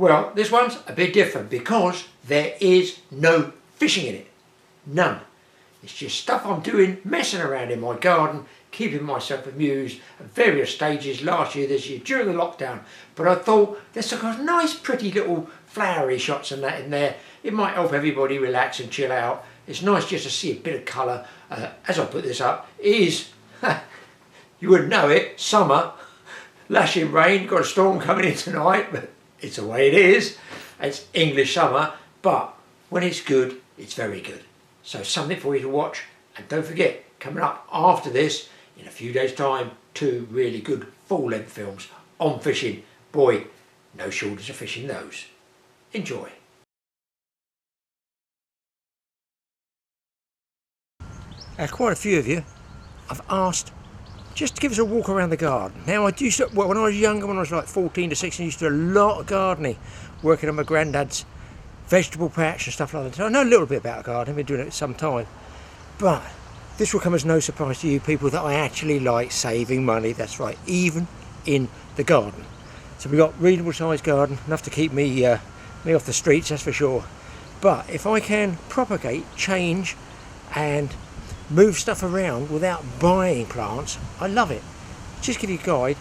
Well, this one's a bit different because there is no fishing in it. None. It's just stuff I'm doing, messing around in my garden, keeping myself amused at various stages last year, this year, during the lockdown. But I thought there's some nice pretty little flowery shots and that in there. It might help everybody relax and chill out. It's nice just to see a bit of colour. As I put this up, it is, you wouldn't know it, summer, lashing rain, got a storm coming in tonight, but it's the way it is. It's English summer, but when it's good, it's very good. So something for you to watch, and don't forget, coming up after this, in a few days' time, 2 really good full-length films on fishing. Boy, no shortage of fishing those. Enjoy. Quite a few of you I've asked just to give us a walk around the garden. Now I used to, well, when I was younger, when I was like 14 to 16, I used to do a lot of gardening, working on my granddad's vegetable patch and stuff like that. So I know a little bit about gardening, I've been doing it some time. But this will come as no surprise to you people that I actually like saving money. That's right, even in the garden. So we've got reasonable sized garden, enough to keep me off the streets, that's for sure. But if I can propagate, change and move stuff around without buying plants, I love it. Just give you a guide,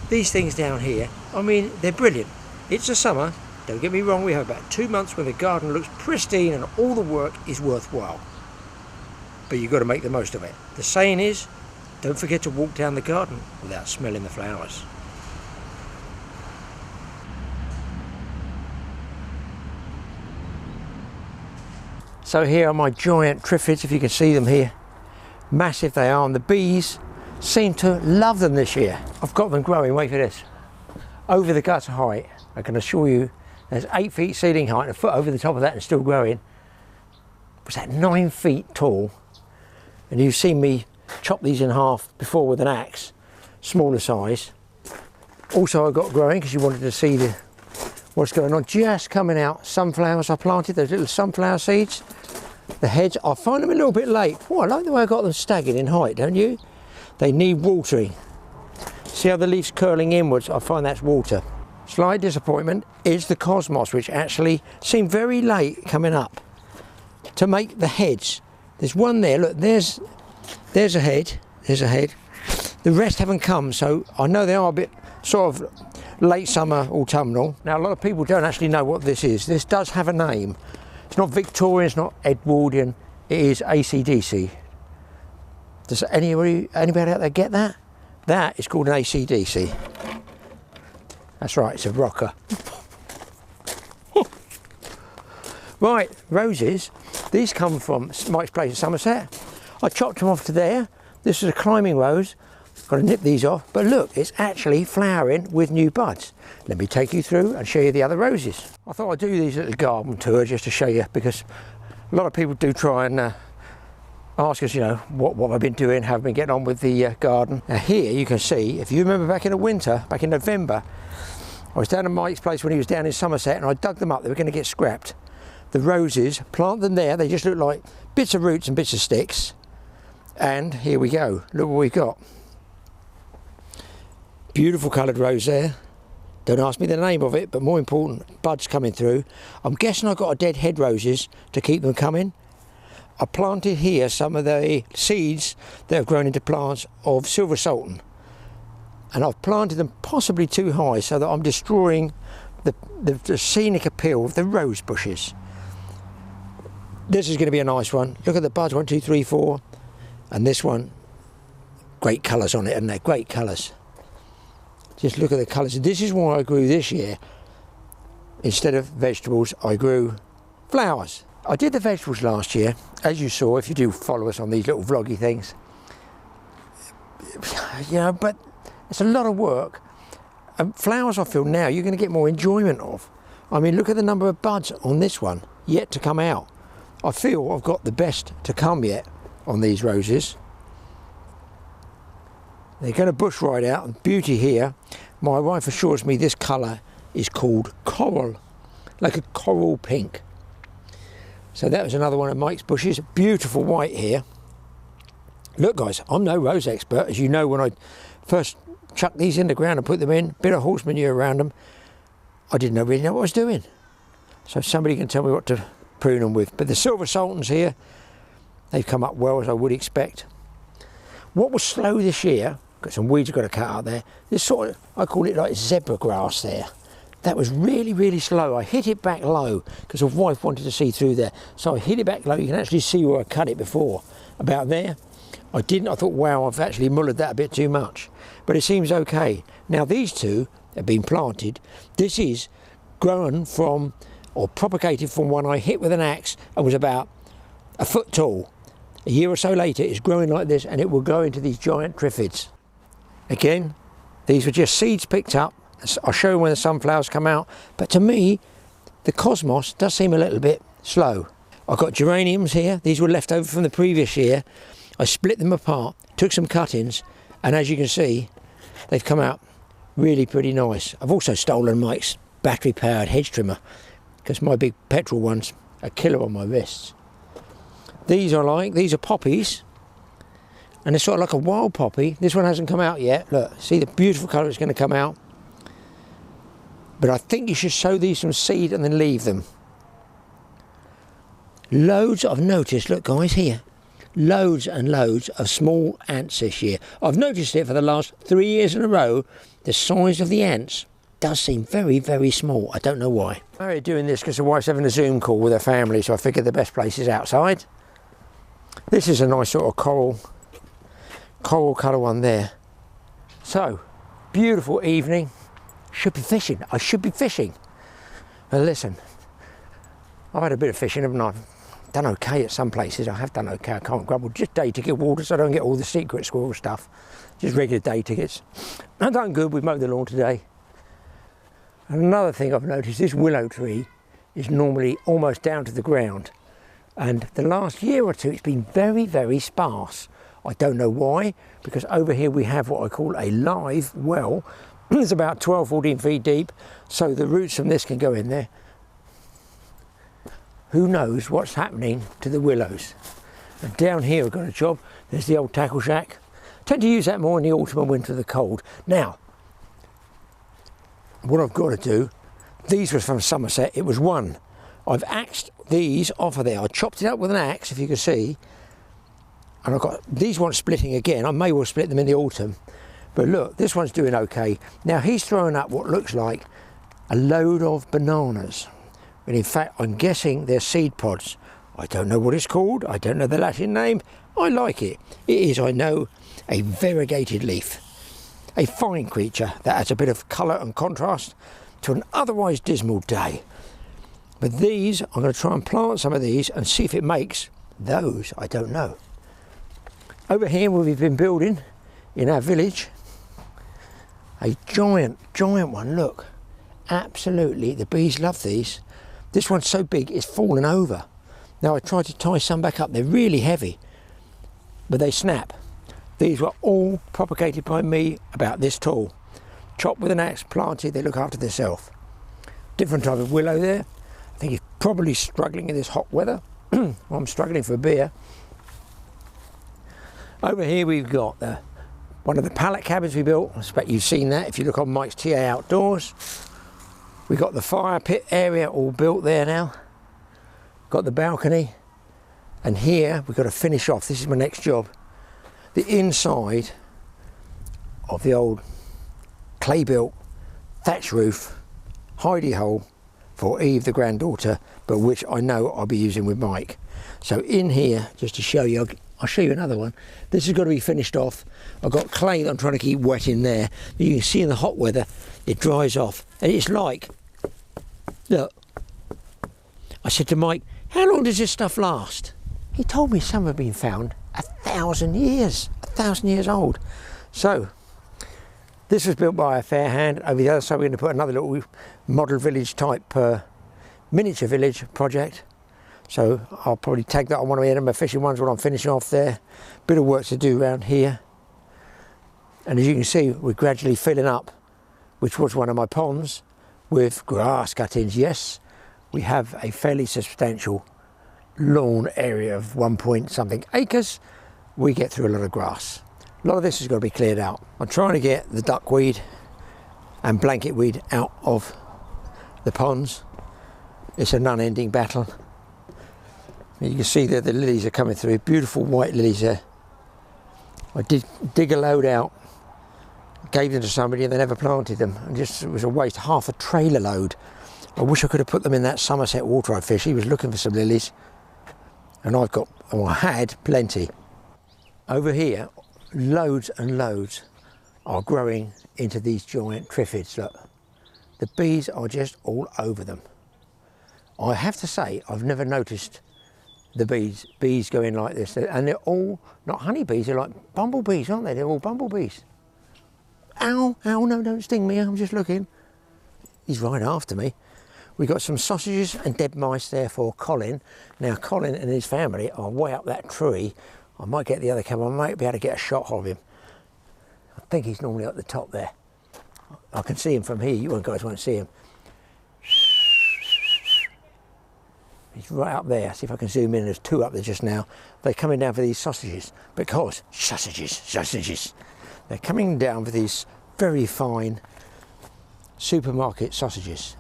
these things down here, I mean, they're brilliant. It's the summer, don't get me wrong, we have about 2 months where the garden looks pristine and all the work is worthwhile. But you've got to make the most of it. The saying is, don't forget to walk down the garden without smelling the flowers. So here are my giant triffids, if you can see them here. Massive they are, and the bees seem to love them this year. I've got them growing, wait for this, over the gutter height. I can assure you there's 8 feet ceiling height and a foot over the top of that and still growing. Was that 9 feet tall? And you've seen me chop these in half before with an axe, smaller size. Also I got growing, because you wanted to see what's going on, just coming out, sunflowers I planted, those little sunflower seeds. The hedge, I find them a little bit late. Oh, I like the way I got them staggered in height, don't you? They need watering. See how the leaves curling inwards? I find that's water. Slight disappointment is the cosmos, which actually seemed very late coming up to make the heads. There's one there, look, there's a head, there's a head. The rest haven't come, so I know they are a bit sort of late summer, autumnal. Now a lot of people don't actually know what this is. This does have a name. It's not Victorian, it's not Edwardian, it is AC/DC. Does anybody out there get that? That is called an AC/DC. That's right, it's a rocker. Right, roses. These come from Mike's place in Somerset. I chopped them off to there. This is a climbing rose. Got to nip these off, but look, it's actually flowering with new buds. Let me take you through and show you the other roses. I thought I'd do these little garden tour just to show you, because a lot of people do try and ask us, you know, what I've been doing, how I've been getting on with the garden. Now here you can see, if you remember back in the winter, back in November, I was down at Mike's place when he was down in Somerset and I dug them up, they were going to get scrapped. The roses, plant them there, they just look like bits of roots and bits of sticks. And here we go, look what we've got. Beautiful coloured rose there. Don't ask me the name of it, but more important, buds coming through. I'm guessing I got a dead head roses to keep them coming. I planted here some of the seeds that have grown into plants of silver sultan. And I've planted them possibly too high so that I'm destroying the scenic appeal of the rose bushes. This is going to be a nice one. Look at the buds, 1, 2, 3, 4. And this one, great colours on it, and they're great colours. Just look at the colours. This is why I grew this year. Instead of vegetables, I grew flowers. I did the vegetables last year, as you saw, if you do follow us on these little vloggy things. You know, but it's a lot of work. And flowers, I feel now, you're going to get more enjoyment of. I mean, look at the number of buds on this one, yet to come out. I feel I've got the best to come yet on these roses. They're going to bush right out. And beauty here, my wife assures me this colour is called coral, like a coral pink. So that was another one of Mike's bushes. Beautiful white here. Look guys, I'm no rose expert, as you know. When I first chucked these in the ground and put them in, bit of horse manure around them, I didn't really know what I was doing. So somebody can tell me what to prune them with. But the silver sultans here, they've come up well, as I would expect. What was slow this year, got some weeds I've got to cut out there, this sort of, I call it like zebra grass there. That was really, really slow. I hit it back low because the wife wanted to see through there. So I hit it back low. You can actually see where I cut it before. About there. I didn't. I thought, wow, I've actually mullered that a bit too much. But it seems okay. Now these two have been planted. This is grown from, or propagated from one I hit with an axe and was about a foot tall. A year or so later, it's growing like this and it will grow into these giant triffids. Again, these were just seeds picked up. I'll show you when the sunflowers come out, but to me the cosmos does seem a little bit slow. I've got geraniums here. These were left over from the previous year. I split them apart, took some cuttings, and as you can see they've come out really pretty nice. I've also stolen Mike's battery powered hedge trimmer because my big petrol one's a killer on my wrists. These are poppies, and it's sort of like a wild poppy. This one hasn't come out yet. Look, see the beautiful colour it's going to come out. But I think you should sow these from seed and then leave them. Loads I've noticed, look guys here, loads and loads of small ants this year. I've noticed it for the last 3 years in a row. The size of the ants does seem very, very small. I don't know why. I'm only doing this because the wife's having a Zoom call with her family, so I figured the best place is outside. This is a nice sort of coral colour one there. So, beautiful evening. Should be fishing. I should be fishing. Well, listen, I've had a bit of fishing, haven't I? Done okay at some places. I have done okay. I can't grumble. Just day ticket water, so I don't get all the secret squirrel stuff. Just regular day tickets. I've done good. We've mowed the lawn today. And another thing I've noticed, this willow tree is normally almost down to the ground. And the last year or two, it's been very, very sparse. I don't know why, because over here we have what I call a live well. It's about 12, 14 feet deep, so the roots from this can go in there. Who knows what's happening to the willows? And down here I've got a job. There's the old tackle shack. I tend to use that more in the autumn and winter, the cold. Now, what I've got to do, these were from Somerset. It was one. I've axed these off of there. I chopped it up with an axe, if you can see. And I've got these ones splitting again. I may well split them in the autumn. But look, this one's doing okay. Now he's throwing up what looks like a load of bananas. But in fact, I'm guessing they're seed pods. I don't know what it's called. I don't know the Latin name. I like it. It is, I know, a variegated leaf. A fine creature that adds a bit of colour and contrast to an otherwise dismal day. But these, I'm going to try and plant some of these and see if it makes those. I don't know. Over here where we've been building in our village, a giant one, look. Absolutely, the bees love these. This one's so big it's fallen over. Now I tried to tie some back up. They're really heavy, but they snap. These were all propagated by me about this tall. Chopped with an axe, planted, they look after themselves. Different type of willow there. I think he's probably struggling in this hot weather. Well, I'm struggling for a beer. Over here we've got one of the pallet cabins we built. I expect you've seen that if you look on Mike's TA Outdoors. We've got the fire pit area all built there now. Got the balcony. And here we've got to finish off, this is my next job, the inside of the old clay built thatch roof hidey hole for Eve, the granddaughter, but which I know I'll be using with Mike. So in here, just to show you, I'll show you another one. This has got to be finished off. I've got clay that I'm trying to keep wet in there. But you can see in the hot weather, it dries off. And it's like, look, I said to Mike, how long does this stuff last? He told me some have been found 1,000 years, 1,000 years old. So, this was built by a fair hand. Over the other side, we're going to put another little model village type miniature village project. So I'll probably tag that on one of my fishing ones when I'm finishing off there. Bit of work to do around here. And as you can see, we're gradually filling up, which was one of my ponds, with grass cuttings. Yes, we have a fairly substantial lawn area of 1 point something acres. We get through a lot of grass. A lot of this has got to be cleared out. I'm trying to get the duckweed and blanket weed out of the ponds. It's an unending battle. You can see that the lilies are coming through, beautiful white lilies there. I did dig a load out, gave them to somebody and they never planted them. And just, it was a waste, half a trailer load. I wish I could have put them in that Somerset water I fished. He was looking for some lilies and I've got, or I had plenty. Over here, loads and loads are growing into these giant triffids. Look, the bees are just all over them. I have to say, I've never noticed the bees going like this, and they're all not honeybees, they're like bumblebees, aren't they? They're all bumblebees. Ow, ow, no, don't sting me, I'm just looking. He's right after me. We got some sausages and dead mice there for Colin. Now Colin and his family are way up that tree. I might get the other camera, I might be able to get a shot of him. I think he's normally at the top there. I can see him from here, you guys won't see him. He's right up there. See if I can zoom in. There's two up there just now. They're coming down for these sausages because sausages. They're coming down for these very fine supermarket sausages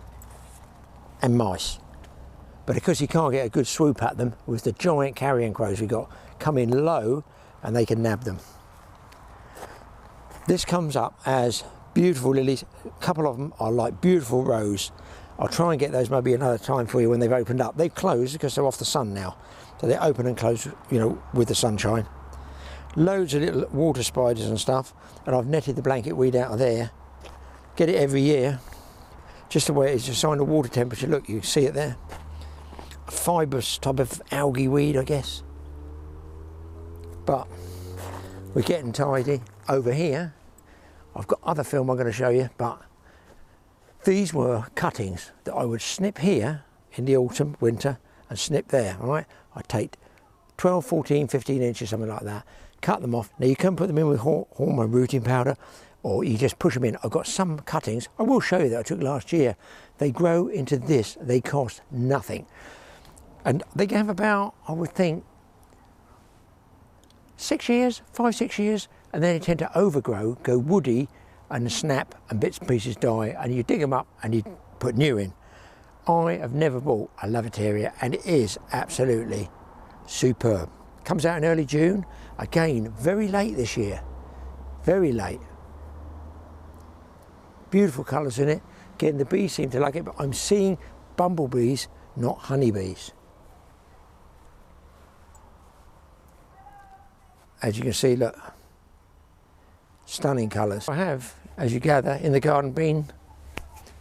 and mice. But because you can't get a good swoop at them with the giant carrion crows we got, come in low and they can nab them. This comes up as beautiful lilies. A couple of them are like beautiful rose. I'll try and get those maybe another time for you when they've opened up. They've closed because they're off the sun now. So they open and close, you know, with the sunshine. Loads of little water spiders and stuff. And I've netted the blanket weed out of there. Get it every year. Just the way it is, just sign the water temperature. Look, you can see it there. A fibrous type of algae weed, I guess. But we're getting tidy. Over here, I've got other film I'm going to show you, but these were cuttings that I would snip here in the autumn, winter, and snip there, all right? I'd take 12, 14, 15 inches, something like that, cut them off. Now you can put them in with hormone rooting powder, or you just push them in. I've got some cuttings, I will show you that I took last year. They grow into this, they cost nothing. And they have about, I would think, 6 years, 5, 6 years, and then they tend to overgrow, go woody, and snap, and bits and pieces die, and you dig them up and you put new in. I have never bought a Lavataria, and it is absolutely superb. Comes out in early June, again, very late this year, very late. Beautiful colours in it. Again, the bees seem to like it, but I'm seeing bumblebees, not honeybees. As you can see, look, stunning colours. I have, as you gather, in the garden been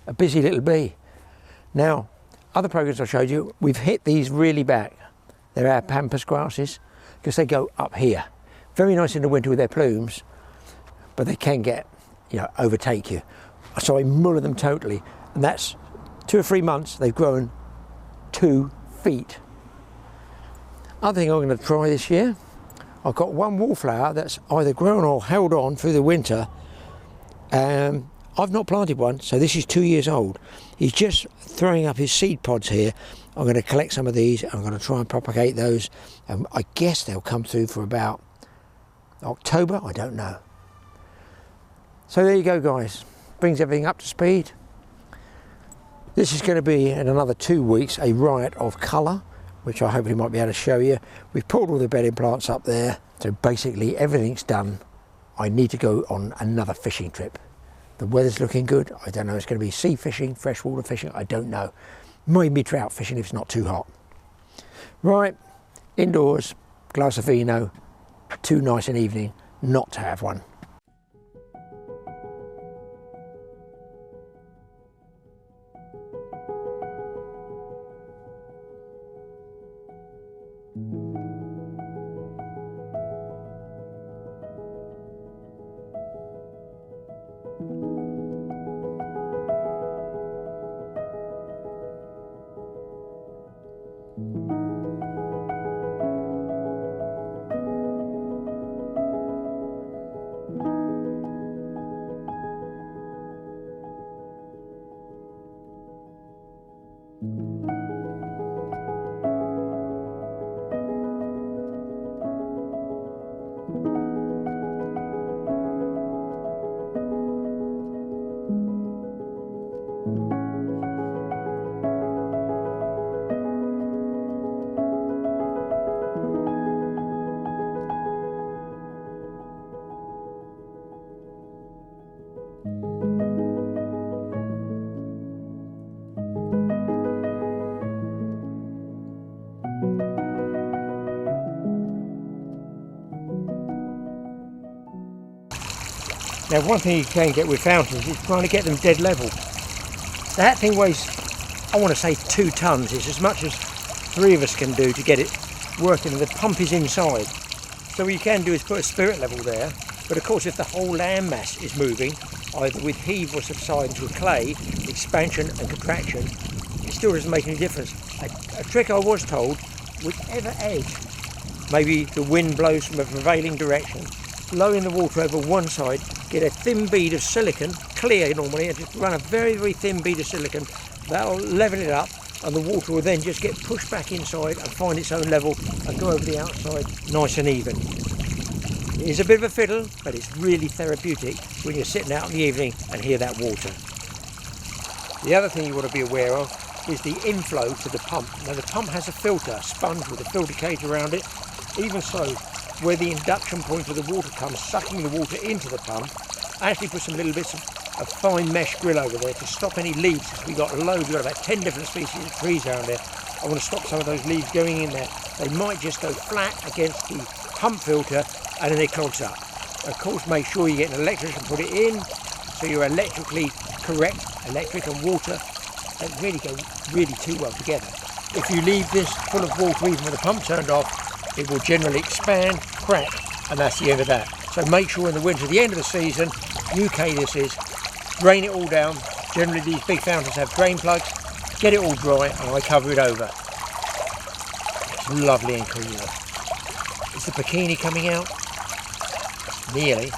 a busy little bee. Now, other programs I showed you, we've hit these really back. They're our pampas grasses, because they go up here. Very nice in the winter with their plumes, but they can get, you know, overtake you. So I muller them totally, and that's 2 or 3 months, they've grown 2 feet. Other thing I'm going to try this year, I've got one wallflower that's either grown or held on through the winter. I've not planted one, so this is 2 years old. He's just throwing up his seed pods here. I'm going to collect some of these. I'm going to try and propagate those. And I guess they'll come through for about October. I don't know. So there you go, guys. Brings everything up to speed. This is going to be, in another 2 weeks, a riot of colour, which I hopefully might be able to show you. We've pulled all the bedding plants up there. So basically everything's done. I need to go on another fishing trip. The weather's looking good. I don't know, it's going to be sea fishing, freshwater fishing, I don't know. Maybe trout fishing if it's not too hot. Right, indoors, glass of vino, too nice an evening not to have one. Now one thing you can get with fountains is trying to get them dead level. That thing weighs, I want to say 2 tons. It's as much as 3 of us can do to get it working, and the pump is inside. So what you can do is put a spirit level there, but of course if the whole land mass is moving, either with heave or subsidence with clay, expansion and contraction, it still doesn't make any difference. A trick I was told, whichever edge, maybe the wind blows from a prevailing direction, blow in the water over one side, get a thin bead of silicon, clear normally, and just run a very, very thin bead of silicon, that'll level it up, and the water will then just get pushed back inside and find its own level and go over the outside nice and even. It is a bit of a fiddle, but it's really therapeutic when you're sitting out in the evening and hear that water. The other thing you want to be aware of is the inflow to the pump. Now the pump has a filter, a sponge with a filter cage around it. Even so, where the induction point of the water comes, sucking the water into the pump, I actually put some little bits of fine mesh grill over there to stop any leaves. We've got loads, we've got about 10 different species of trees around there. I want to stop some of those leaves going in there. They might just go flat against the pump filter and then it clogs up. Of course, make sure you get an electrician, put it in, so you're electrically correct. Electric and water don't really go really too well together. If you leave this full of water even with the pump turned off, it will generally expand, crack, and that's the end of that. So make sure in the winter, the end of the season, UK this is, drain it all down. Generally these big fountains have drain plugs, get it all dry and I cover it over. It's lovely and cool. Is the bikini coming out? Nearly.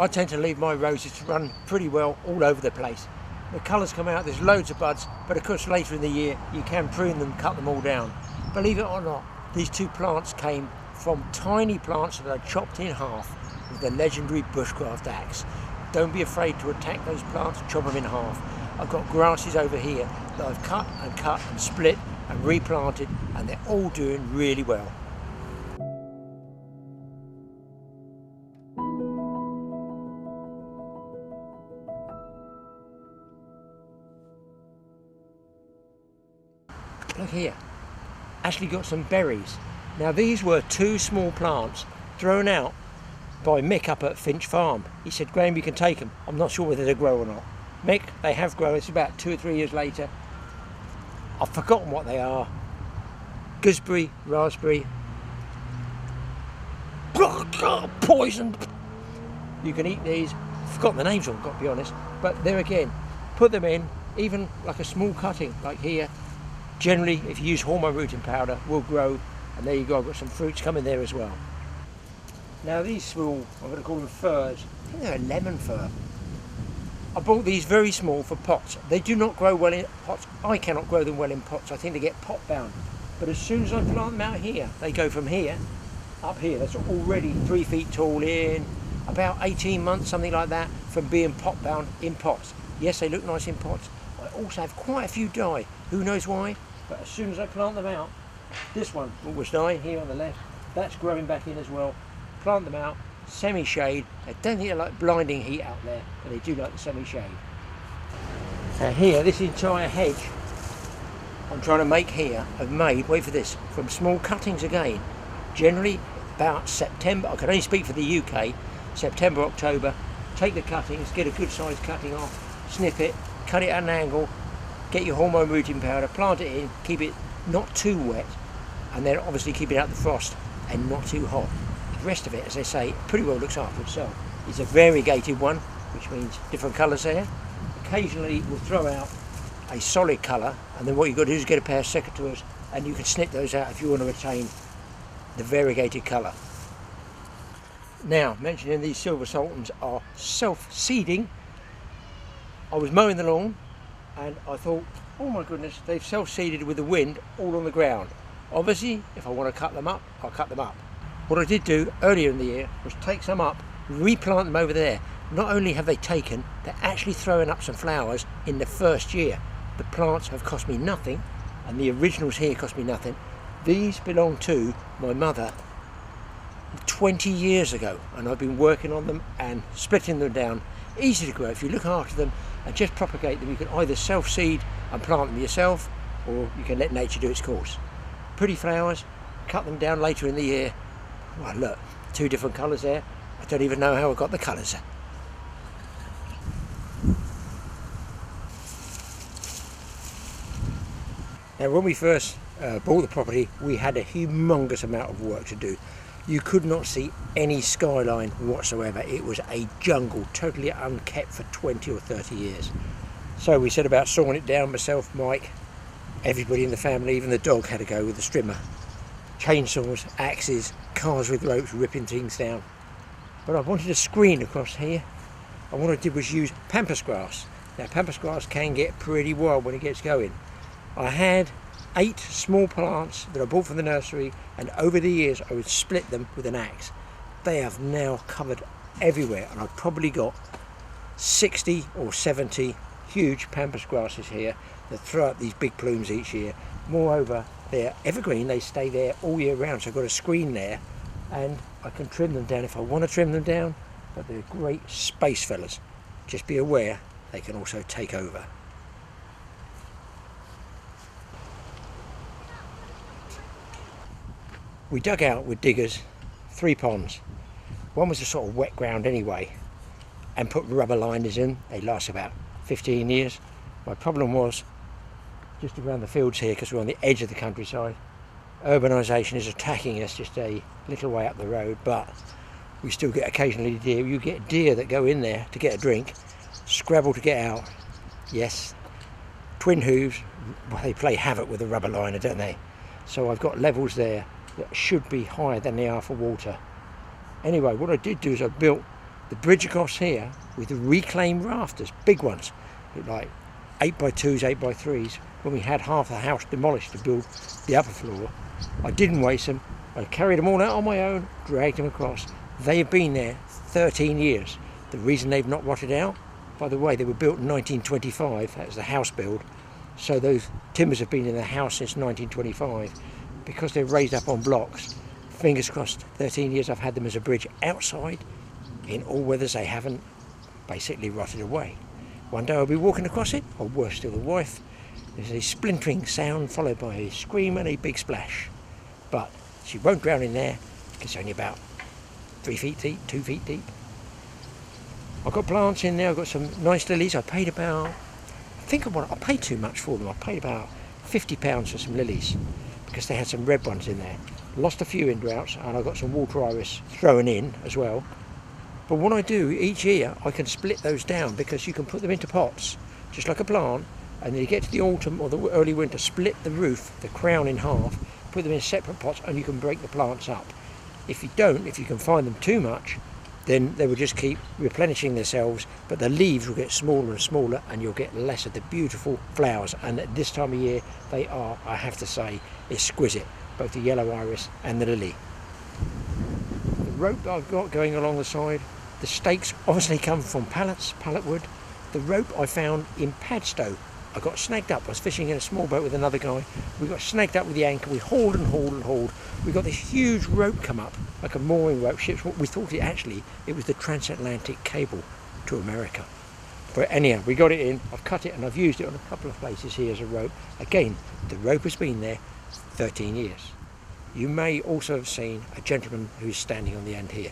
I tend to leave my roses to run pretty well all over the place. The colours come out, there's loads of buds, but of course later in the year you can prune them, cut them all down. Believe it or not, these 2 plants came from tiny plants that I chopped in half with the legendary bushcraft axe. Don't be afraid to attack those plants, chop them in half. I've got grasses over here that I've cut and split and replanted, and they're all doing really well. Look here, actually got some berries. Now these were 2 small plants thrown out by Mick up at Finch Farm. He said, Graeme, you can take them. I'm not sure whether they grow or not. Mick, they have grown. It's about 2 or 3 years later. I've forgotten what they are. Gooseberry, raspberry. Poison. You can eat these. I've forgotten the names of them, got to be honest. But there again, put them in, even like a small cutting, like here. Generally, if you use hormone rooting powder, will grow, and there you go, I've got some fruits coming there as well. Now these small, I'm going to call them firs, I think they're a lemon fir. I bought these very small for pots. They do not grow well in pots. I cannot grow them well in pots, I think they get pot bound. But as soon as I plant them out here, they go from here, up here, that's already 3 feet tall in about 18 months, something like that, from being pot bound in pots. Yes, they look nice in pots. I also have quite a few die, who knows why? But as soon as I plant them out, this one was dying here on the left, that's growing back in as well. Plant them out, semi-shade. I don't think they like blinding heat out there, but they do like the semi-shade. Now here, this entire hedge I'm trying to make here, I've made, wait for this, from small cuttings again. Generally about September, I can only speak for the UK, September, October, take the cuttings, get a good sized cutting off, snip it, cut it at an angle, get your hormone rooting powder, plant it in, keep it not too wet, and then obviously keep it out the frost and not too hot. The rest of it, as I say, pretty well looks after itself. It's a variegated one, which means different colours there. Occasionally we'll throw out a solid colour, and then what you've got to do is get a pair of secateurs, and you can snip those out if you want to retain the variegated colour. Now, mentioning these silver sultans are self-seeding. I was mowing the lawn and I thought, oh my goodness, they've self-seeded with the wind all on the ground. Obviously, if I want to cut them up, I'll cut them up. What I did do earlier in the year was take some up, replant them over there. Not only have they taken, they're actually throwing up some flowers in the first year. The plants have cost me nothing, and the originals here cost me nothing. These belong to my mother, 20 years ago, and I've been working on them and splitting them down. Easy to grow if you look after them and just propagate them. You can either self-seed and plant them yourself, or you can let nature do its course. Pretty flowers, cut them down later in the year. Well, look, 2 different colours there. I don't even know how I got the colours. Now, when we first bought the property, we had a humongous amount of work to do. You could not see any skyline whatsoever. It was a jungle, totally unkept for 20 or 30 years. So we set about sawing it down, myself, Mike, everybody in the family, even the dog had to go with the strimmer. Chainsaws, axes, cars with ropes ripping things down. But I wanted a screen across here. And what I did was use pampas grass. Now, pampas grass can get pretty wild when it gets going. I had 8 small plants that I bought from the nursery, and over the years I would split them with an axe. They have now covered everywhere, and I've probably got 60 or 70 huge pampas grasses here that throw up these big plumes each year. Moreover, they're evergreen, they stay there all year round, so I've got a screen there and I can trim them down if I want to trim them down, but they're great space fellas. Just be aware they can also take over. We dug out with diggers 3 ponds. One was a sort of wet ground anyway, and put rubber liners in. They last about 15 years. My problem was just around the fields here, because we're on the edge of the countryside. Urbanisation is attacking us just a little way up the road, but we still get occasionally deer. You get deer that go in there to get a drink, scrabble to get out. Yes, twin hooves, well, they play havoc with the rubber liner, don't they? So I've got levels there that should be higher than they are for water. Anyway, what I did do is I built the bridge across here with reclaimed rafters, big ones, like 8x2s, 8x3s. When we had half the house demolished to build the upper floor, I didn't waste them. I carried them all out on my own, dragged them across. They have been there 13 years. The reason they've not rotted out, by the way, they were built in 1925, that was the house build. So those timbers have been in the house since 1925. Because they're raised up on blocks, fingers crossed, 13 years I've had them as a bridge outside. In all weathers they haven't basically rotted away. One day I'll be walking across it, or worse still, the wife. There's a splintering sound followed by a scream and a big splash. But she won't drown in there, because it's only about 3 feet deep, 2 feet deep. I've got plants in there, I've got some nice lilies. I paid about, I paid too much for them. I paid about £50 for some lilies, because they had some red ones in there. Lost a few in droughts, and I got some water iris thrown in as well. But what I do each year, I can split those down, because you can put them into pots, just like a plant, and then you get to the autumn or the early winter, split the roof, the crown in half, put them in separate pots, and you can break the plants up. If you don't, if you can find them too much, then they will just keep replenishing themselves, but the leaves will get smaller and smaller, and you'll get less of the beautiful flowers. And at this time of year, they are, I have to say, exquisite, both the yellow iris and the lily. The rope that I've got going along the side, the stakes obviously come from pallet wood. The rope I found in Padstow. I got snagged up. I was fishing in a small boat with another guy. We got snagged up with the anchor. We hauled and hauled and hauled. We got this huge rope come up, like a mooring rope. Ships. We thought it was the transatlantic cable to America. But anyhow, we got it in. I've cut it and I've used it on a couple of places here as a rope. Again, the rope has been there 13 years. You may also have seen a gentleman who's standing on the end here.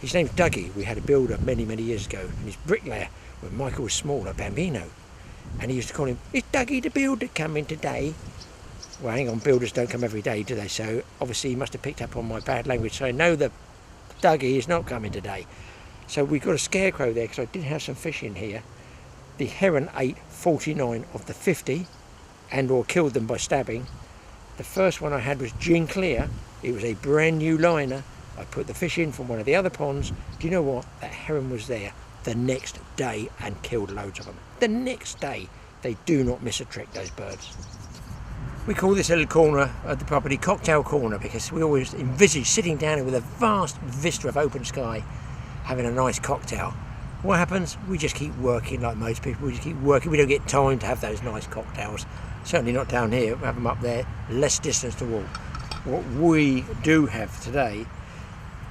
His name's Dougie. We had a builder many years ago, and his bricklayer, when Michael was small, a bambino. And he used to call him, "Is Dougie the builder coming today?" Well, hang on, builders don't come every day, do they? So obviously he must have picked up on my bad language. So no, the Dougie is not coming today. So we got a scarecrow there, because I did have some fish in here. The heron ate 49 of the 50, and or killed them by stabbing. The first one I had was gin clear. It was a brand new liner. I put the fish in from one of the other ponds. Do you know what? That heron was there the next day and killed loads of them. The next day. They do not miss a trick, those birds. We call this little corner of the property Cocktail Corner, because we always envisage sitting down with a vast vista of open sky, having a nice cocktail. What happens? We just keep working like most people. We just keep working. We don't get time to have those nice cocktails. Certainly not down here. We have them up there, less distance to walk. What we do have today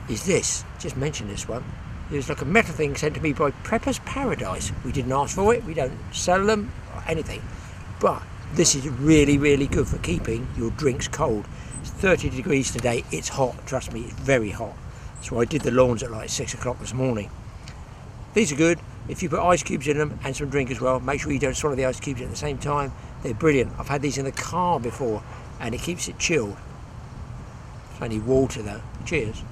is this. Just mention this one. It was like a metal thing sent to me by Prepper's Paradise. We didn't ask for it, we don't sell them or anything. But this is really, really good for keeping your drinks cold. It's 30 degrees today, it's hot, trust me, it's very hot. So I did the lawns at like 6 o'clock this morning. These are good. If you put ice cubes in them and some drink as well, make sure you don't swallow the ice cubes at the same time. They're brilliant. I've had these in the car before and it keeps it chilled. It's only water though. Cheers.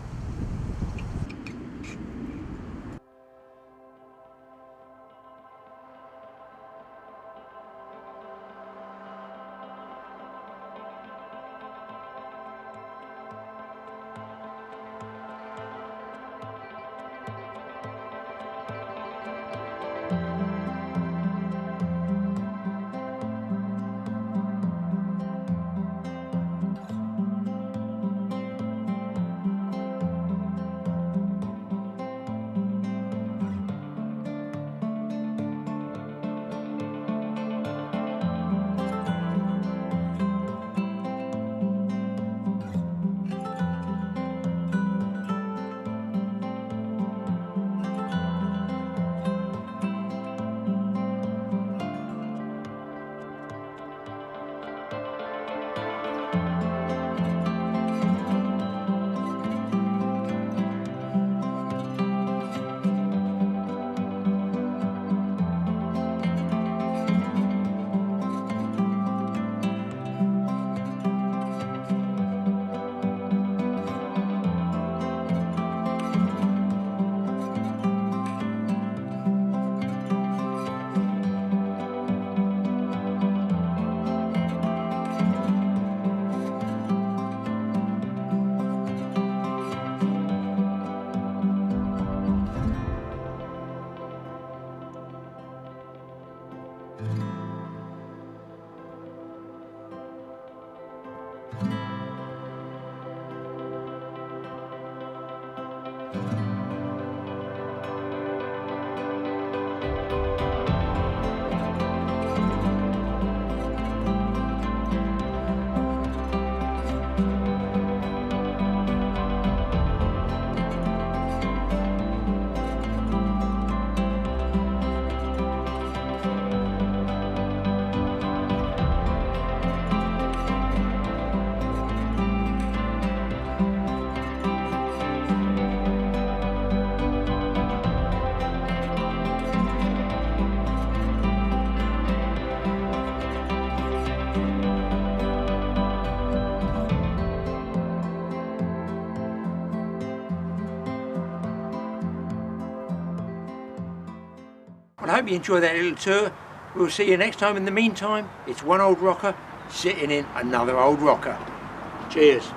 Well, I hope you enjoyed that little tour. We'll see you next time. In the meantime, it's one old rocker sitting in another old rocker. Cheers.